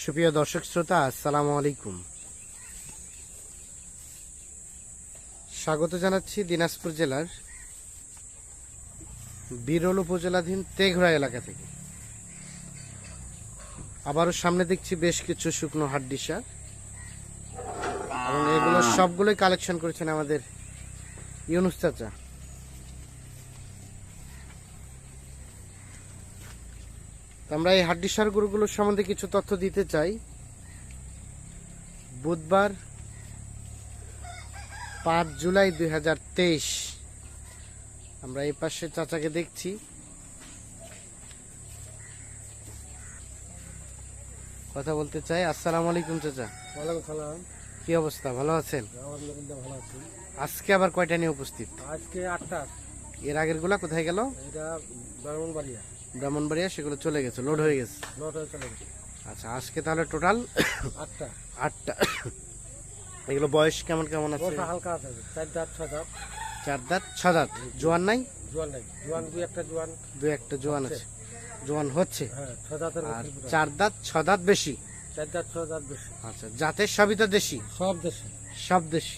সুপ্রিয় দর্শক শ্রোতা, আসসালামু আলাইকুম। স্বাগত জানাচ্ছি দিনাজপুর জেলার বিরল উপজেলাধীন তেঘরা এলাকা থেকে। আবারও সামনে দেখছি বেশ কিছু শুকনো হাড্ডি সার, এবং এগুলো সবগুলোই কালেকশন করেছেন আমাদের ইউনুস চাচা। আমরা এই হাড্ডি সার গরুগুলোর সম্বন্ধে কিছু তথ্য দিতে চাই। বুধবার 5 জুলাই 2023 আমরা এই পাশে চাচাকে দেখছি। কথা বলতে চাই। আসসালামু আলাইকুম চাচা। ওয়ালাইকুম সালাম। কি অবস্থা, ভালো আছেন? আলহামদুলিল্লাহ ভালো আছি। আজকে আবার কয়টা নিয়ে উপস্থিত? আজকে 8টা। এর আগের গুলা কোথায় গেল? এটা ব্রাহ্মণবাড়িয়া। ব্রাহ্মণবাড়িয়া, সেগুলো চলে গেছে, লোড হয়ে গেছে। লোড হয়ে চলে গেছে। আচ্ছা, আজকে তাহলে টোটাল 8টা। 8টা। এগুলো বয়স কেমন কেমন আছে? বয়স হালকা আছে, 4 দাঁত 6 দাঁত। 4 দাঁত 6 দাঁত। জোয়ান নাই? জোয়ান নাই, জোয়ান দুই একটা জোয়ান আছে, জোয়ান হচ্ছে। হ্যাঁ, 6 দাঁতের আর মধ্যে। 4 দাঁত 6 দাঁত বেশি। 4 দাঁত 6 দাঁত বেশি। আচ্ছা, জাতের সবই তো দেশি? সব দেশি। সব দেশি।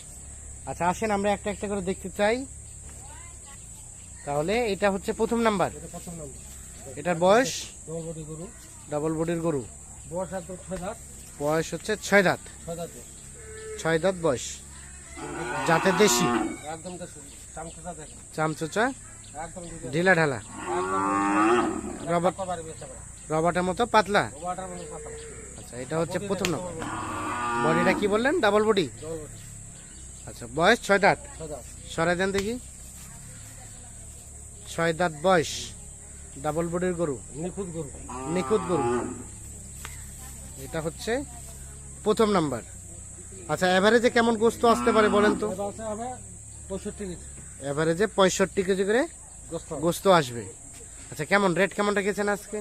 আচ্ছা, আসেন আমরা একটা একটা করে দেখতে চাই। তাহলে এটা হচ্ছে প্রথম নাম্বার। এটা প্রথম নম্বর। এটার বয়স? ডবল বডি গরু। ডাবল বডির গরু। বয়স একদম 6 দাঁত। বয়স হচ্ছে 6 দাঁত। 6 দাঁত। 6 দাঁত বয়স। জাতের দেশি। একদম দেশি। চামচা দেখেন। চামচোচা, একদম ঢিলা ঢালা, রবার্ট কবারে বেচা বড়। রবার্টের মতো পাতলা। ওয়াটার মানে পাতা। আচ্ছা, এটা হচ্ছে প্রথম নাম্বার। বডিটা কি বললেন? Double body. Double body. আচ্ছা, বয়স 6 দাঁত। 6 দাঁত। সরাই দেন দেখি। 6 দাঁত বয়স, ডাবল বডির গরু, নিখুঁত গরু। নিখুঁত গরু। এটা হচ্ছে প্রথম নাম্বার। আচ্ছা, এভারেজে কেমন গোস্ত আসতে পারে বলেন তো? এটা আছে হবে 65 কেজি। এভারেজে 65 কেজি করে গোস্ত। গোস্ত আসবে। আচ্ছা, কেমন রেট কেমন রেখেছেন আজকে?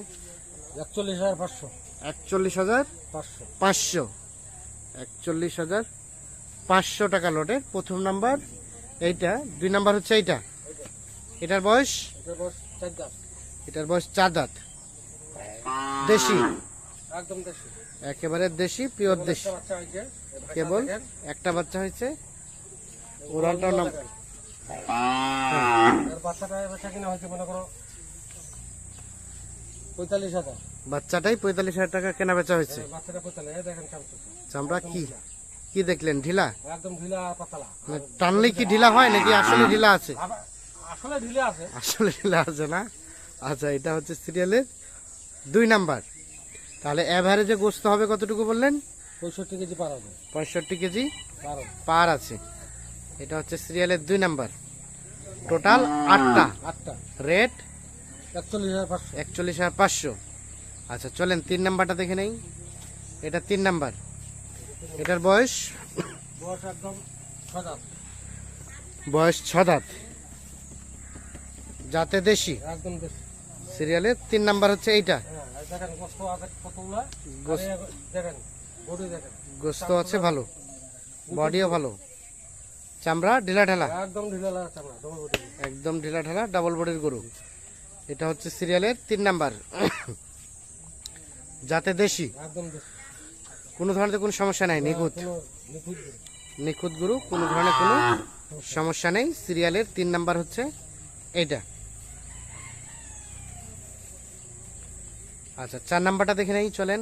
41,500। 41,500। 41,500 টাকা লটের প্রথম নাম্বার এইটা। 2 নাম্বার হচ্ছে এইটা। এটার বয়স? এটা বয়স 4 দাঁত। এটার বয়স 4 দাঁত। দেশি, একদম দেশি। একেবারে দেশি, পিওর দেশি। একটা বাচ্চা হয়েছে। কেবল একটা বাচ্চা হয়েছে। ওরালটার নাম এর বাচ্চাটা বেচা কিনা হয়েছে মনে করো 45,000। বাচ্চাটাই 45,000 টাকা কেনা বেচা হয়েছে। বাচ্চাটা 45, দেখেন চামচা। চামড়া কি কি দেখলেন? ঢিলা? একদম ঢিলা আর পাতলা। মানে টানলে কি ঢিলা হয় নাকি আসলে ঢিলা আছে? আসলে ঢিলা আছে। আসলে ঢিলা আছে না? আচ্ছা, এটা হচ্ছে সিরিয়ালের 2 নাম্বার। তাহলে এভারেজে গোস্ত হবে কতটুকু বললেন? 65 কেজি পার হবে। 65 কেজি পার হবে। পার আছে। এটা হচ্ছে সিরিয়ালের 2 নাম্বার। টোটাল 8টা। 8টা। রেট 41,500। 41,500। আচ্ছা, চলেন 3 নাম্বারটা দেখে নেই। এটা 3 নাম্বার। এটার বয়স? বয়স একদম 6 দাঁত। বয়স 6 দাঁত। জাতে দেশি। একদম দেশি। সিরিয়ালের 3 নাম্বার হচ্ছে এইটা। হ্যাঁ, এই দেখেন গোস্ত আছে কতগুলা। গোস্ত। আর এই দেখেন বডি দেখেন। গোস্ত আছে ভালো, বডিও ভালো, চামড়া ঢিলা ঢালা, একদম ঢিলা চামড়া, ডবল বডি। একদম ঢিলা ঢালা ডাবল বডির গরু। এটা হচ্ছে সিরিয়ালের 3 নাম্বার। জাতে দেশি। একদম দেশি। কোনো ধরনের কোনো সমস্যা নাই, নিখুঁত কোনো নিখুঁত গরু। নিখুঁত গরু, কোনো ধরনের কোনো সমস্যা নেই। সিরিয়ালের 3 নাম্বার হচ্ছে এইটা। আচ্ছা, 4 নাম্বারটা দেখে নেই, চলেন।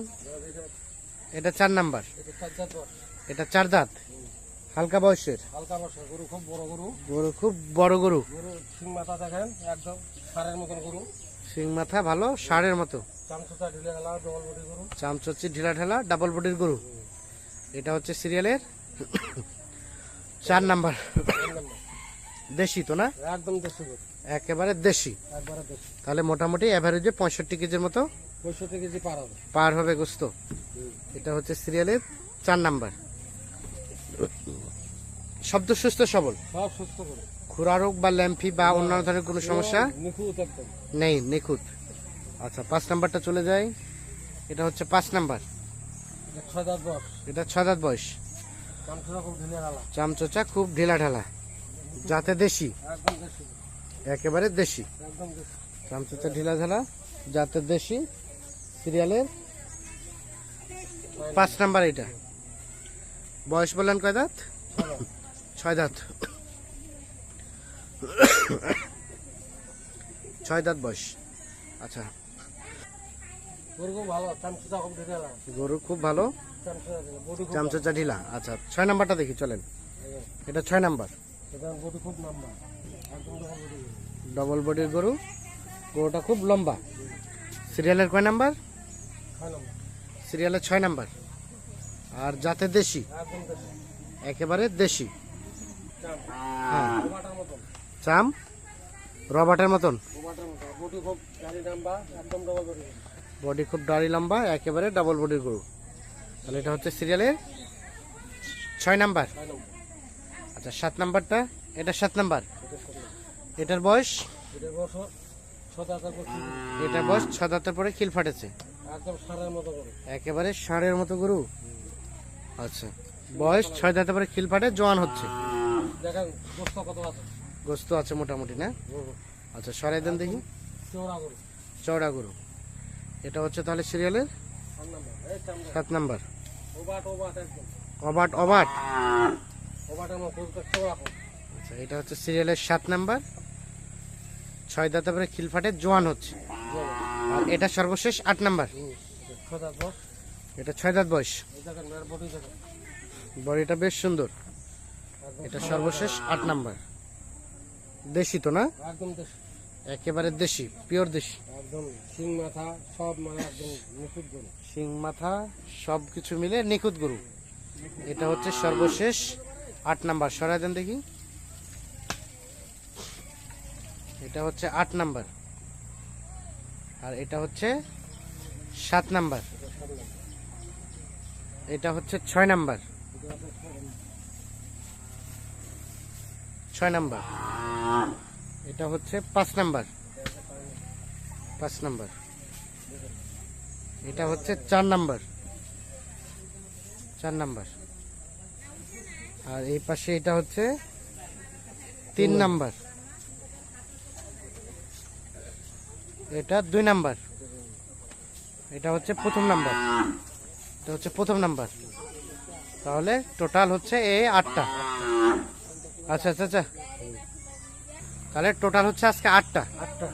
এটা 4 নাম্বার। এটা 4 দাঁত বয়স। এটা 4 দাঁত, হালকা বয়সের হালকা বর্ষা গরু, খুব বড় গরু। গরু, খুব বড় গরু। গরু সিং মাথা দেখেন, একদম ষাঁড়ের মতন গরু। সিং মাথা ভালো, ষাঁড়ের মতো। চামচুটা ঢিলে গেলা, ডবল বডি গরু। চামচচি ঢিলা ঢালা ডাবল বডির গরু। এটা হচ্ছে সিরিয়ালের 4 নাম্বার। দেশি তো না? একদম দেশি গরু। একেবারে দেশি। একবারে দেশি। তাহলে মোটামুটি এভারেজে 65 কেজির মতো 65 কেজি পার হবে। পার হবে গোস্ত। এটা হচ্ছে সিরিয়ালের 4 নাম্বার। শব্দ সুস্থ সবল, সব সুস্থ গরু। খুরা রোগ বা ল্যাম্ফি বা অন্যান্য ধরনের কোনো সমস্যা নিখুঁত একদম। নেই, নিখুঁত। আচ্ছা, 5 নাম্বারটা চলে যায়। এটা হচ্ছে 5 নাম্বার। 6 দাঁত বয়স। এটা 6 দাঁত বয়স। চামচুটা খুব ঢিলে গেলা। চামচোচা খুব ঢিলা ঢালা, জাতে দেশি, একদম দেশি। একেবারে দেশি। একদম দেশি। চামচোচা ঢিলা ঢালা, জাতের দেশি। সিরিয়ালের 5 নাম্বার এটা। বয়স বললেন কয় দাঁত? 6 দাঁত। 6 দাঁত বয়স। আচ্ছা, গরু খুব ভালো, চামচুচা খুব ঢিলা আলা। গরু খুব ভালো, চামচুচা ঢিলা, বডি খুব চামচা ঢিলা। আচ্ছা, 6 নাম্বারটা দেখি চলেন। ভালো। এটা 6 নাম্বার, এটা বডি খুব লম্বা, একদম বডি। ডবল বডির গরু। গরুটা খুব লম্বা। সিরিয়ালের কয় নাম্বার? 6 নম্বর, সিরিয়ালের 6 নাম্বার। আর জাতে দেশি, একদম দেশি। একেবারে দেশি। চাম, হ্যাঁ, ওবাটার মতন, চাম রবার্টের মতন। ওবাটার মতন, বডি খুব গাড়ি লম্বা, একদম ডবল বডি। বডি খুব দাড়ি লম্বা, একেবারে ডাবল বডির গরু। তাহলে এটা হচ্ছে সিরিয়ালের 6 নাম্বার। 6 নম্বর, আচ্ছা, 7 নাম্বারটা? এটা 7 নাম্বার। এটা 7 নম্বর। এটার বয়স? এটা বছর 7 দাঁতের পর খিল। এটার বয়স 6 দাঁতের পরে খিল ফাটেছে, একদম সারের মতো গরু। একেবারে ষাঁড়ের মতো গরু। আচ্ছা, বয়স 6 দাঁতের পরে খিল ফাটে, জোয়ান হচ্ছে। দেখেন গোস্ত কত আছে। গোস্ত আছে মোটামুটি না? আচ্ছা, সরাই দেন দেখি। চৌড়া গরু, চওড়া গরু। এটা হচ্ছে তাহলে সিরিয়ালের 7 নম্বর। এই চামড়া, 7 নাম্বার। ওবাট একদম। অবাট অবাট। ওবাটার মতো চৌড়া খুব। আচ্ছা, এটা হচ্ছে সিরিয়ালের 7 নাম্বার। 6 দাঁতের পরে খিল ফাটে, জোয়ান হচ্ছে। আর এটা সর্বশেষ 8 নাম্বার। 6 দাঁত বয়স। এটা 6 দাঁত বয়স। এই দেখেন মেয়ের বডি দেখেন, বডিটা বেশ সুন্দর। একদম এটা সর্বশেষ 8 নাম্বার। দেশি তো না? একদম দেশি, একেবারে দেশি, পিওর দেশি। একদম সিং মাথা সব মানে একদম নিখুঁত গরু। শিং মাথা সব কিছু মিলে নিখুঁত গরু। এটা হচ্ছে সর্বশেষ 8 নাম্বার। সরাই দেন দেখি। এটা হচ্ছে 8 নাম্বার। আর এটা হচ্ছে 7 নাম্বার। এটা হচ্ছে 6 নাম্বার। 6 নাম্বার। এটা হচ্ছে 5 নাম্বার। 5 নাম্বার। এটা হচ্ছে 4 নাম্বার। 4 নাম্বার। আর এই পাশে এটা হচ্ছে 3 নাম্বার। এটা 2 নাম্বার। এটা হচ্ছে প্রথম নাম্বার। এটা হচ্ছে প্রথম নাম্বার। তাহলে টোটাল হচ্ছে এই 8টা। আচ্ছা আচ্ছা আচ্ছা, তাহলে টোটাল হচ্ছে আজকে 8টা। 8টা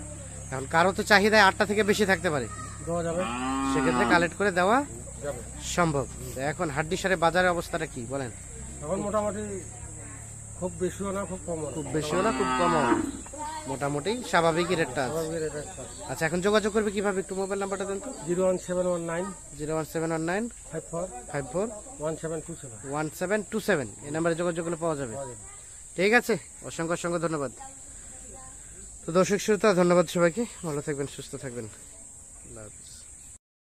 এখন কারো তো চাহিদায় 8টা থেকে বেশি থাকতে পারে, দেওয়া যাবে, সেক্ষেত্রে কালেক্ট করে দেওয়া যাবে। সম্ভব। তো এখন হাড্ডি সারের বাজারের অবস্থাটা কি বলেন? এখন মোটামুটি খুব বেশিও না, খুব কম না। খুব বেশিও না, খুব কমও না। মোটামুটি স্বাভাবিকই রেটটা আছে। স্বাভাবিক রেট একটা। আচ্ছা, এখন যোগাযোগ করবে কিভাবে? একটু মোবাইল নাম্বারটা দেন তো। 01719 01719 54 54 1727 1727। এই নাম্বারে যোগাযোগ করলে পাওয়া যাবে। পাওয়া যাবে। ঠিক আছে, অসংখ্য অসংখ্য ধন্যবাদ। তো দর্শক শ্রোতা, ধন্যবাদ সবাইকে। ভালো থাকবেন, সুস্থ থাকবেন। আল্লাহ হাফেজ।